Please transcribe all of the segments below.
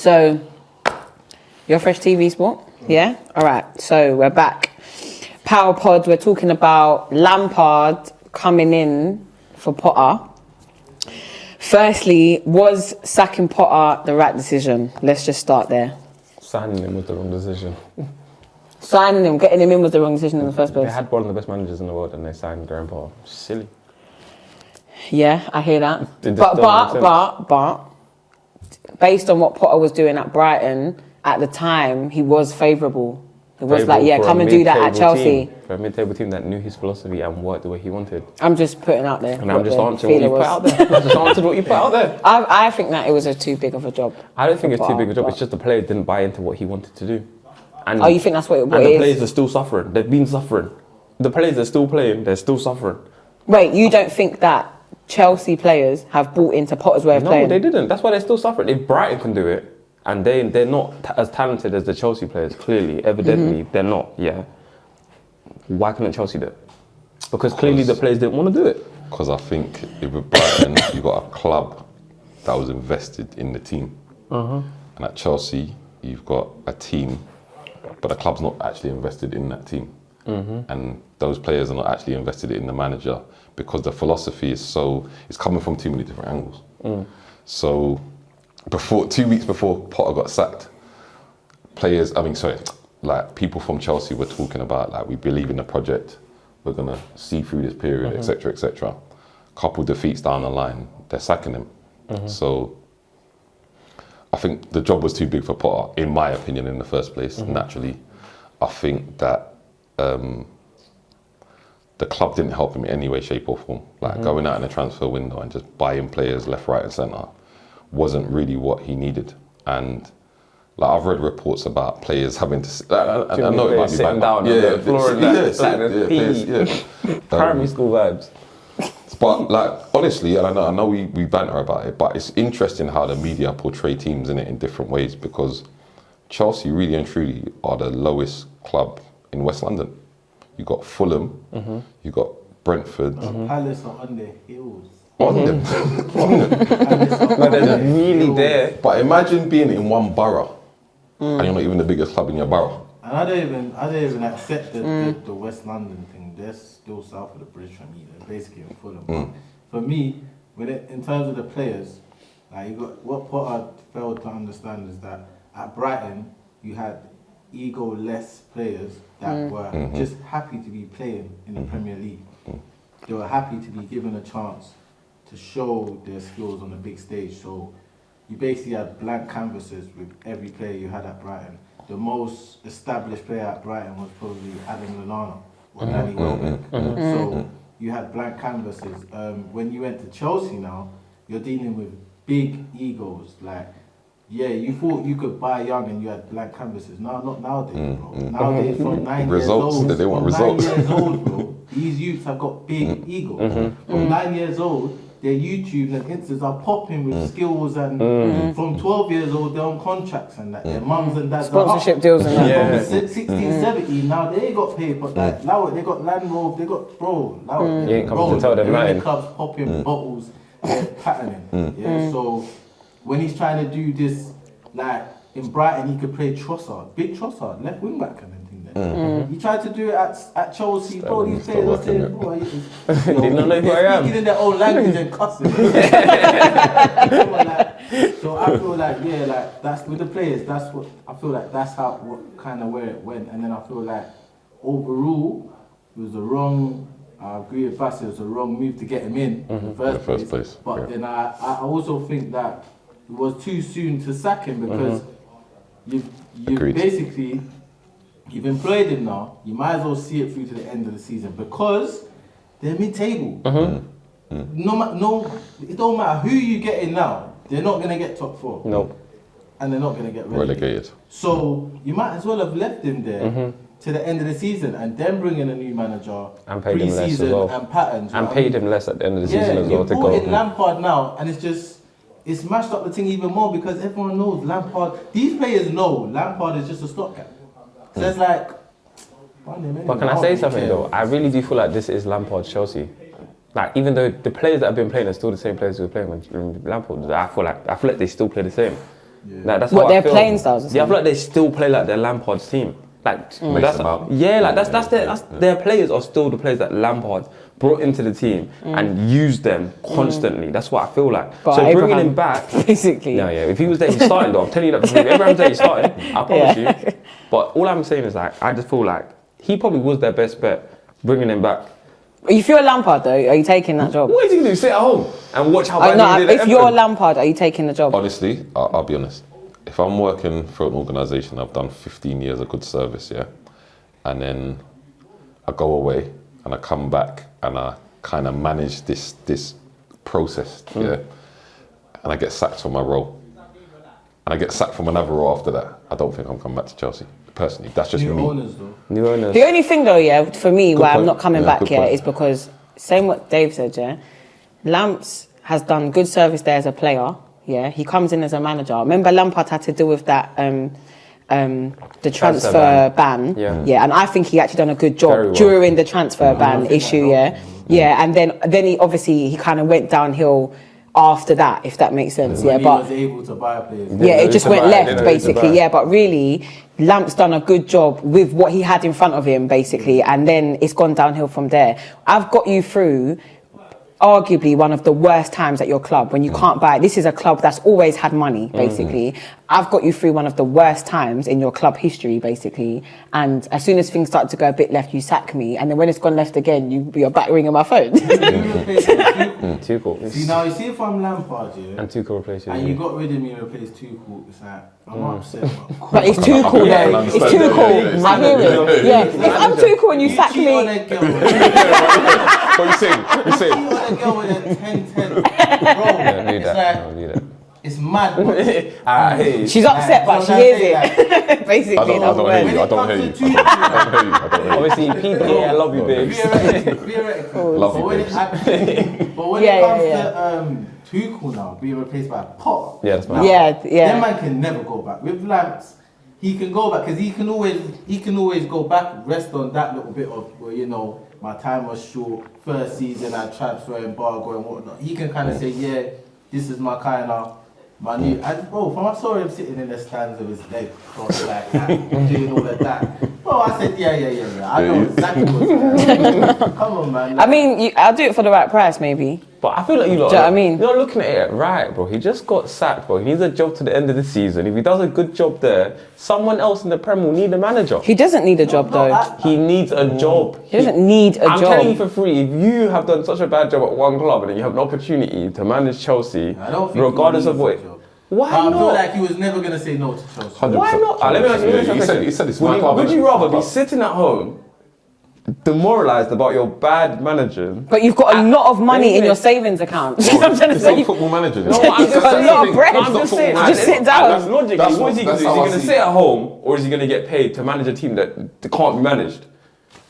So, you're Fresh TV Sport? Yeah? All right, so we're back. Power Pod, we're talking about Lampard coming in for Potter. Firstly, was sacking Potter the right decision? Let's just start there. Signing him was the wrong decision. Signing him, getting him in was the wrong decision in the first place. They had one of the best managers in the world and they signed Graham Potter. Silly. Yeah, I hear that. But based on what Potter was doing at Brighton, at the time, he was favourable. It was like, yeah, come and do that at Chelsea. For a mid-table team that knew his philosophy and worked the way he wanted. I'm just putting out there. And I'm just answering what you put out there. I just answered what you put out there. I think that it was too big of a job. I don't think it's too big of a job. It's just the players didn't buy into what he wanted to do. And, you think that's what it is? And the players are still suffering. They've been suffering. The players are still playing. They're still suffering. Wait, you don't think that Chelsea players have bought into Potter's way of playing? No, they didn't. That's why they're still suffering. If Brighton can do it, and they're not as talented as the Chelsea players, clearly, evidently, they're not, yeah. Why couldn't Chelsea do it? Because clearly the players didn't want to do it. Because I think with Brighton, you got a club that was invested in the team. And at Chelsea, you've got a team, but the club's not actually invested in that team. And those players are not actually invested in the manager because the philosophy is it's coming from too many different angles. So 2 weeks before Potter got sacked, people from Chelsea were talking about, like, we believe in the project, we're going to see through this period, etc., etc. Couple defeats down the line, they're sacking him. So I think the job was too big for Potter, in my opinion, in the first place, naturally. I think that the club didn't help him in any way, shape or form. Like going out in a transfer window and just buying players left, right and centre wasn't really what he needed. And like, I've read reports about players having to... I know it might be sitting down on the floor and primary school vibes. But like, honestly, and I know we banter about it, but it's interesting how the media portray teams in it in different ways, because Chelsea really and truly are the lowest club in West London. You got Fulham, you got Brentford. Palace are on their heels. On them. But they're really there. But imagine being in one borough and you're not even the biggest club in your borough. And I don't even accept the West London thing. They're still south of the bridge from me. They're basically in Fulham. For me, in terms of the players, like, you got what Potter failed to understand is that at Brighton you had ego-less players that were just happy to be playing in the Premier League. They were happy to be given a chance to show their skills on the big stage. So you basically had blank canvases with every player you had at Brighton. The most established player at Brighton was probably Adam Lallana or Danny Welbeck. So you had blank canvases. When you went to Chelsea now, you're dealing with big egos. Like, yeah, you thought you could buy young and you had blank canvases. No, not nowadays, bro. Nowadays, from 9 years old, they want results. 9 years old, bro, these youths have got big egos. From 9 years old, their YouTube and Instas are popping with skills, and from 12 years old, they're on contracts and that. Their mums and dads sponsorship deals and that. From 16, 17, now they ain't got paid, but like, now they got Land Rover, they got, bro, now You ain't coming to tell them nothing. the clubs popping bottles, they're patterning. So when he's trying to do this, like in Brighton, he could play Trossard, big Trossard, left wing back and everything there. He tried to do it at Chelsea, bro. These players are saying, bro, They don't know who I am. Speaking in their own language and cussing. So I feel like, yeah, like that's with the players. That's what I feel like. That's where it went. And then I feel like overall, it was the wrong. I agree with Bassett. It was the wrong move to get him in the first place. But then I also think that it was too soon to sack him, because you've employed him now. You might as well see it through to the end of the season, because they're mid-table. No, it don't matter who you get in now. They're not gonna get top four. No. And they're not gonna get Relegated. So you might as well have left him there to the end of the season, and then bring in a new manager and paid him less as well. And patterns. And paid him less at the end of the season as well to go. Yeah, you brought in Lampard now, and it's mashed up the thing even more, because everyone knows Lampard. These players know Lampard is just a stopgap. So it's like. But can I say something though? I really do feel like this is Lampard's Chelsea. Like, even though the players that have been playing are still the same players who were playing when Lampard, I feel like they still play the same. Like, that's What, how I their feel. playing styles or Yeah, I feel like they still play like their Lampard's team. Like Makes them out. their players are still the players that Lampard brought into the team and used them constantly. That's what I feel like. But so bringing Abraham, him back, basically. yeah. If he was there, he's starting though. I'm telling you that. Abraham's there, he's starting. I promise you. But all I'm saying is like, I just feel like he probably was their best bet, bringing him back. If you're Lampard though, are you taking that job? What is he gonna do? Sit at home and watch how bad No, he did at if you're Everton? Lampard, are you taking the job? Honestly, I'll be honest. If I'm working for an organisation, I've done 15 years of good service, yeah, and then I go away and I come back and I kind of manage this process, yeah, and I get sacked from my role, and I get sacked from another role after that, I don't think I'm coming back to Chelsea. Personally, that's just New me. owners though. New owners. The only thing though, yeah, for me, why I'm point. not coming Yeah, back good here point. is because, same what Dave said, yeah, Lamps has done good service there as a player, yeah, he comes in as a manager. Remember Lampard had to deal with that, the transfer ban. Yeah. And I think he actually done a good job Very well. during the transfer ban issue, yeah, and then he obviously, he kind of went downhill after that, if that makes sense, When yeah, he but... was able to buy players. Yeah, it just went left, buy. basically. Yeah, but really, Lamp's done a good job with what he had in front of him, basically, and then it's gone downhill from there. I've got you through arguably one of the worst times at your club when you can't buy. This is a club that's always had money, basically. I've got you through one of the worst times in your club history, basically. And as soon as things start to go a bit left, you sack me. And then when it's gone left again, you're back ringing my phone. Tuchel. See now, you see if I'm Lampard, yeah, And Tuchel replaces and you. you got rid of me and replaced Tuchel, it's like I'm upset. But it's too cool, though. It's too cool. I hear it. Yeah. If I'm too cool and you sack cheat on me... that girl. What you saying? You cheat saying? on that girl with a 10-10. Bro, Yeah, do it's that. like, Do that. it's mad. Bro. Hey. She's upset, but she hears it. Basically, I in other don't hear words. you. I don't hear you. I don't hear you. I don't hear you. Obviously, PDA, I love you, babes. Theoretical. Love But you, when babes. but when Yeah, it comes yeah, to Tuchel now being replaced by Potter, Yeah, that's mad. Yeah, that yeah. man can never go back. With Lamps, he can go back because he can always go back, rest on that little bit of, well, you know, my time was short, first season I transfer embargo and whatnot. He can kind of say, yeah, this is my kind of, my new, and bro, when I saw him sitting in the stands with his leg crossed like that, doing all of that, bro, I said, yeah. I know exactly what's going on. Come on, man. I mean, I'll do it for the right price, maybe. But I feel like you lot, Do you know what I mean? you're not looking at it right, bro. He just got sacked, bro. He needs a job to the end of the season. If he does a good job there, someone else in the Prem will need a manager. He doesn't need a job, though. He needs a job. He doesn't need a I'm telling you job. for free, if you have done such a bad job at one club and then you have an opportunity to manage Chelsea, I don't think regardless he of needs what... a job. Why I not? feel like he was never going to say no to Chelsea. 100%. Why not? Let me ask you a question. He said it's my club. Would you rather be Club. sitting at home, demoralised about your bad managing? But you've got a lot of money in your Isn't savings account. You know what I'm trying to It's not say? football manager. No, I'm You've got a saying- lot of bread. No, I'm just saying. Just sit down. That's logically, That's what is he going to do? Is how he I going to see sit it. at home or is he going to get paid to manage a team that can't be managed?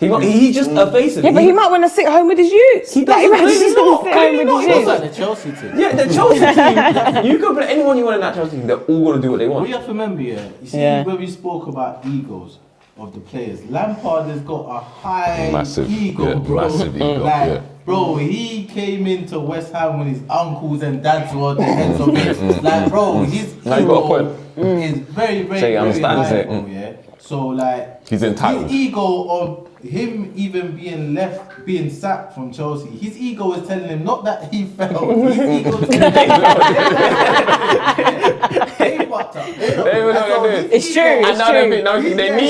He's just a face of it. Yeah, but he might want to sit home with his youths. He doesn't, Like, clearly just not, sit home clearly with not. his He It's youths. like the Chelsea team. Yeah, the Chelsea team, you can put anyone you want in that Chelsea team, they're all going to do what they What want. you have to remember, yeah, you see Yeah. when we spoke about egos of the players, Lampard has got a high Massive, ego, yeah, bro. massive ego, Like, yeah. bro, he came into West Ham when his uncles and dads were the heads of it. Like, bro, his Now you got a ego point. is very, very, So he very understands high, it. bro, yeah. So like, He's entitled. his ego of him even being sacked from Chelsea, his ego is telling him not that he failed. His ego is telling him they fucked up. They were not gonna do it. It's true, And it's now true. they need me.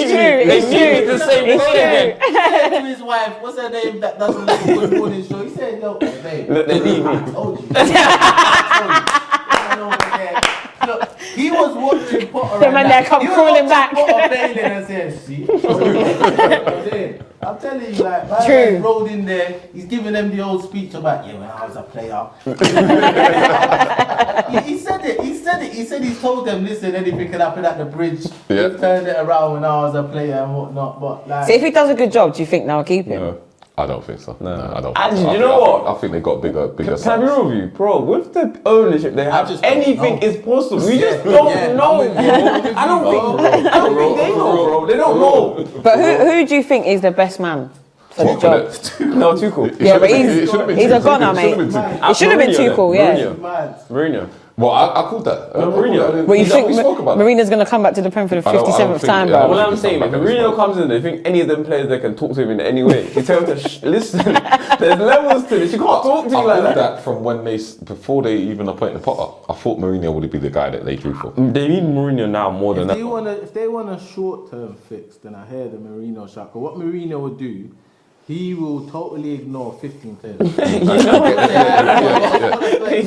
It's They true, need me to say it's this true. again. He said to his wife, what's her name that doesn't like Good Morning Show? He said, yo, babe, Look, they need me. I told you. I told you. Look, he was watching Potter. The man and there that. come He was crawling watching back. Potter bailing and saying, see? I'm telling you, like, my True. man rolled in there, he's giving them the old speech about, yeah, when I was a player. he said it. He said he told them, listen, anything can happen at the bridge. Yeah. He turned it around when I was a player and whatnot. But, like, So if he does a good job, do you think they'll keep him? No, I don't think so. No, I don't. Actually, think so. you know what? I think they got bigger Can I be sides. real with you, bro? With the ownership they have, just don't anything know. is possible. We just don't know, bro. I don't think they know, bro. They don't know. But who do you think is the best man for the What, job? for No, Tuchel. It Yeah, but should've been he's a Tuchel. goner, It mate. should've been Tuchel. It should have been Mourinho Tuchel, then. yeah. Mourinho. mad. Mourinho. Well, I called that. Mourinho. But you think we spoke about Marina's going to come back to the Prem for the I don't 57th think- time, yeah, bro? What I'm saying, if Mourinho comes in, I think any of them players they can talk to him in any way. You tell him to listen. There's levels to this. You can't talk to I you like heard that. that from when before they even appointed Potter. I thought Mourinho would be the guy that they drew for. They need Mourinho now more than If ever. they want a short-term fix, then I hear the Mourinho shot. But what Mourinho would do, he will totally ignore 15 players.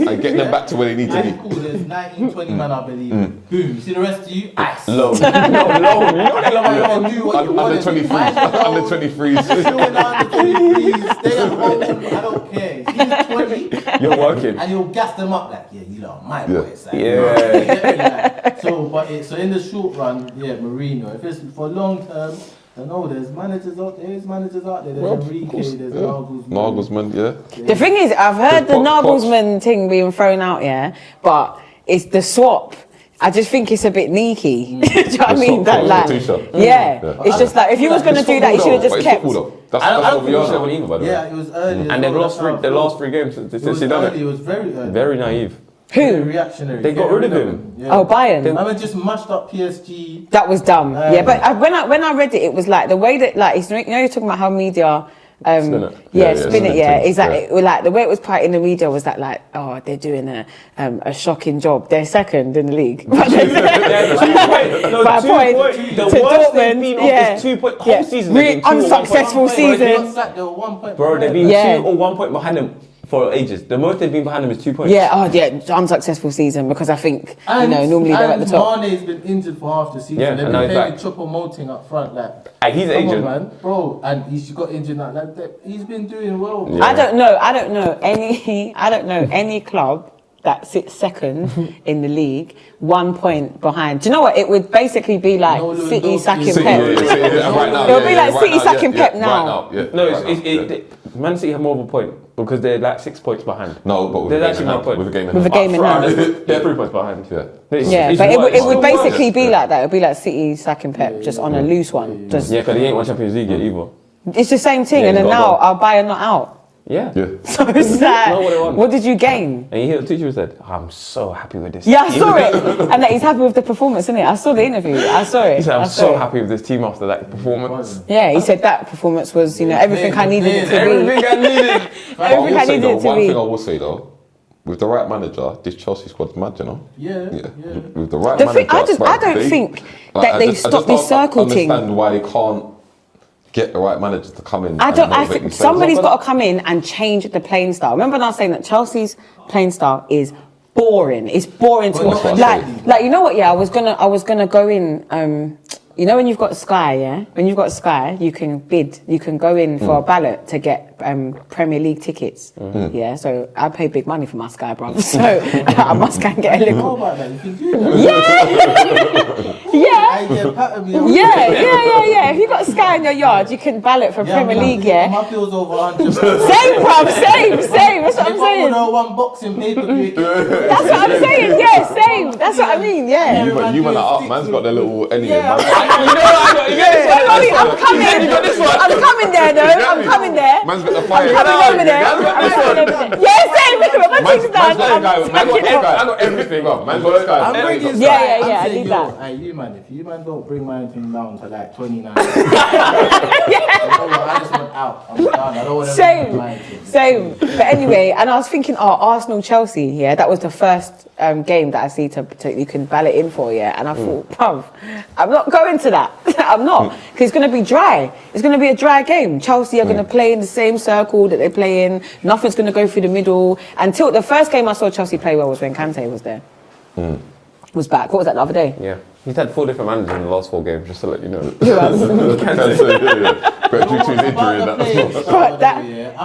And get them back to where they need to That's be. cool. There's 19, 20 man, I believe. Boom. You see the rest of you? Ice. Low. No, low. You know they love Do what you want. Under 23s. Under 23s. Doing under 23s. Stay at home. I don't care. He's 20. You're working. And you'll gas them up like, yeah, you lot, my Yeah. boys. Like, Yeah. like, so in the short run, yeah, Mourinho. If it's for long term, I know there's managers out there. There's Enrique. There's Nagelsmann, yeah. The thing is, I've heard the Poch. Nagelsmann thing being thrown out, yeah, but it's the swap. I just think it's a bit sneaky. Do you know what I mean? swap That for like, Tuchel. yeah. It's just like if you was gonna do that, you should have just kept. That's I don't what think we we are should have now. won either, by the way. Yeah, it was early. And they've lost the last three games since he done It it. was very early. Very naive. Very Who? reactionary. They got Get rid of him. Yeah. Oh, Bayern. I mean, just mashed up PSG. That was dumb. Yeah, but when I read it, it was like the way that like you know you're talking about how media. Spin it. Spin it. Yeah, things, it's like yeah. it was like the way it was put in the media was that like, oh, they're doing a shocking job. They're second in the league. Yeah, 2 points. No, By a 2 point points. The to worst they've Dortmund, been yeah. off is 2 points. Yeah. Whole season Really they've been 2 or 1 point. unsuccessful They season. were 1 point. Bro, they've been Yeah. 2 or 1 point behind them for ages. The most they've been behind them is 2 points. Yeah, unsuccessful season because I think normally they're at the top. Mane's been injured for half the season. Yeah, They've and now been he's playing back. Choupo-Moting up front, like. And he's come on, agent. man, bro, and he's got injured like that. He's been doing well. Bro. Yeah. I don't know any club that sits second in the league, 1 point behind. Do you know what? It would basically be like No, City no, sacking City, Pep. Right now, It'll be like right City now, sacking Pep now. Right now, No, right now, Man City have more of a point because they're like 6 points behind. No, but with There's a actually game no in point. hand. With a game in With a hand. game in hand. They're 3 points behind. Yeah. Yeah, but it would basically be like that. It would be like City sacking Pep, just on a loose one. Just Yeah, because he ain't won Champions League yet either. it's the same thing, Yeah, and then he's now got our Bayern not out. Yeah. Yeah. So it's like, know what they want. what did you gain? And you hear the teacher said, I'm so happy with this. Yeah, I saw it, and that he's happy with the performance, isn't it? I saw the interview. I saw it. He said, I I'm saw so it. happy with this team after that performance. Yeah, he said that performance was, everything I needed it to be. Everything I needed. Everything I needed it to one be. thing I will say though, with the right manager, this Chelsea squad's mad, you know. Yeah. With the right The manager, thing, I don't think that they've stopped this circle thing. I understand why they can't get the right manager to come in. I and motivate think these somebody's players. got to come in and change the playing style. Remember when I was saying that Chelsea's playing style is boring. It's boring to Well, watch. not Like you know what? Yeah, I was gonna go in. You know when you've got Sky, yeah? When you've got Sky, you can bid. You can go in for a ballot to get Premier League tickets. Yeah, so I pay big money for my Sky, bro. So I must go and get a I didn't know little. about that. You can do that. Yeah. Yeah. If you got Sky in your yard, you can ballot for Premier League, yeah? My bill's over 100. Same, bruv, same. That's what I'm If I saying. order one boxing pay-per-view, That's what I'm saying, yeah, same. That's what I mean, yeah. You man are up, man's got their little anyway. Yeah, man. You know what I got? You get this one? I'm coming. I'm coming there, though. I'm coming there. Man's got the fire. I'm coming over there. I'm coming over there. Yeah, same. My Man's thing's got done. I got everything up. Man's got Sky. I'm ready to Yeah, start. I I'm saying, did yo, that. Hey, you man, if you man don't bring my thing down to like 29, I just want out. I'm done. I don't want to bring my thing. Same. But anyway, and I was thinking, Arsenal Chelsea, yeah, that was the first game that I see to you can ballot in for, yeah. And I thought, bruv, I'm not going to that. I'm not, because it's going to be dry. It's going to be a dry game. Chelsea are going to play in the same circle that they play in. Nothing's going to go through the middle. Until the first game I saw Chelsea play well was when Kante was there. Was back. What was that, the other day? Yeah. He's had 4 different managers in the last 4 games, just to let you know. Who else? But due to his injury and that. But that I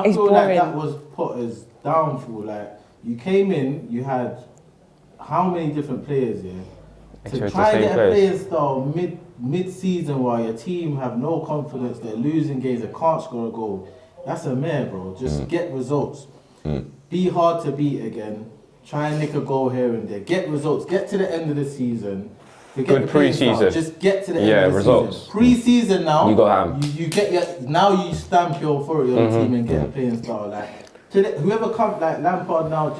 is feel boring. like that was Potter's downfall. Like, you came in, you had how many different players here? To chose try the and same get a players. player style mid-season while your team have no confidence, they're losing games, they can't score a goal. That's a mare, bro. Just get results. Be hard to beat again. Try and nick a goal here and there. Get results. Get to the end of the season. Forget Good the playing style. pre-season. Just get to the end Yeah, of the results. season. Pre-season now. You got ham. You get your now. You stamp your authority on the team and get a playing style. Like whoever comes, like Lampard now,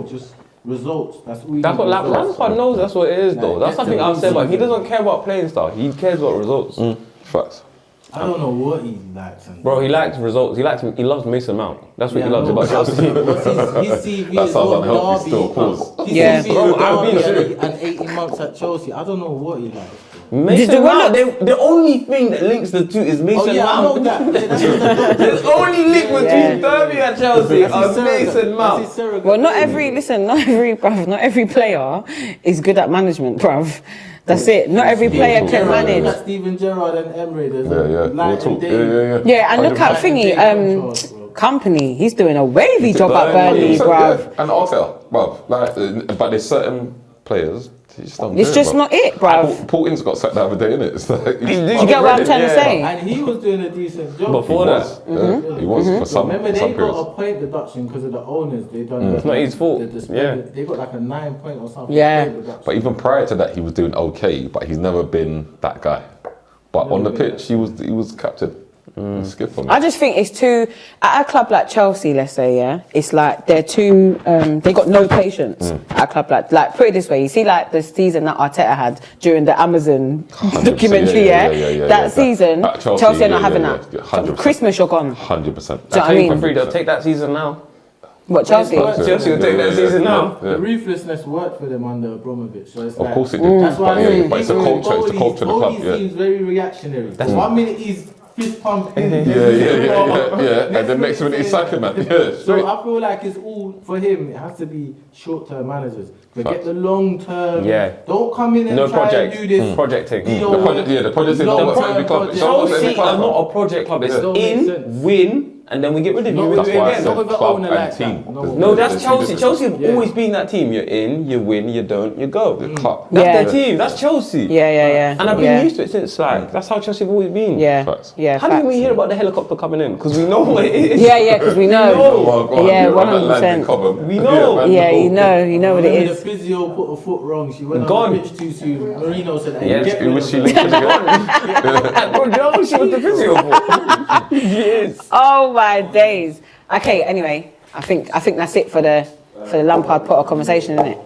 just results. That's all. That's what Lampard knows. That's what it is, though. Like, That's something I've said. But he doesn't care about playing style. He cares about results. Facts. I don't know what he likes. Bro, he likes results. He loves Mason Mount. That's what he loves about Chelsea. What's his CV? That is sounds what unhealthy Derby. still, pause. His Yeah. CV Bro, is I've been Derby through. and 18 months at Chelsea. I don't know what he likes. Mason Mount. The only thing that links the two is Mason Oh yeah, I know Mount. that. Yeah, that's The only link between Yeah. Derby and Chelsea That's is Mason Mount. Well, not every player is good at management, bruv. That's it. Not every player can manage. Like Steven Gerrard and Emery. There's Yeah. a light and day. Yeah, and look at thingy, Company. He's doing a wavy job at Burnley, bruv. And Arteta, bruv. Like, but there's certain players. They just don't It's do just it, bruv. not it, bruv. Paul Ince got sacked the other day, innit? It's like, Do you get what I'm trying to say? And he was doing a decent job. Before he that. was, yeah, he was for some Remember, they some got periods. a point deduction because of the owners. They done. It's not his fault. Yeah. They got like a 9 point or something. Yeah. point deduction. But even prior to that, he was doing okay, but he's never been that guy. But on the pitch, he was captain. Skip on I just think it's too, at a club like Chelsea, let's say, yeah, it's like they're too, they got no patience at a club like, put it this way, you see like the season that Arteta had during the Amazon 100%, documentary, yeah. that season, At Chelsea are not having yeah, that. 100%. Christmas, you're gone. 100%. Do you know what I mean? For free, they'll take that season now. What, Chelsea? Chelsea will take that season now. The ruthlessness worked for them under Abramovich. So it's Of like, course it did. That's why But I'm saying. but it's a culture. It's the culture of the club. He Yeah. seems very reactionary. 1 minute he's fist pumping. Yeah. And the next minute he's sacking man. Yeah, straight. So I feel like it's all for him. It has to be short-term managers. Forget the long-term. Yeah. Don't come in and No try project. and do this. Projecting. The project is not what's every club. It's not what's every Chelsea are club. not a project club. It's Don't make in, sense. win, and then we get rid of you. Not We with- do it That's why I again. said Not with the club owner and like team. that. No, that's There's two Chelsea. differences. Chelsea have Yeah. always been that team. You're in, you win, you don't, you go. The club. That's Yeah. their team. That's Chelsea. Yeah. And I've been used to it since that's how Chelsea have always been. Yeah, Facts. yeah. How did we facts. hear about the helicopter coming in? Because we know what it is. Yeah, because we know. Yeah, You're on that 100%. landing cover. We know. man, Yeah, the you know what it When the is. physio put a foot wrong, she went Gone. on the pitch too soon. Marino said, "Hey, Yes, get Who rid was of she her." linked to again? Bro, do you know what she was the physio for? Yes. Oh my days. Okay, anyway, I think that's it for the Lampard Potter conversation, isn't it?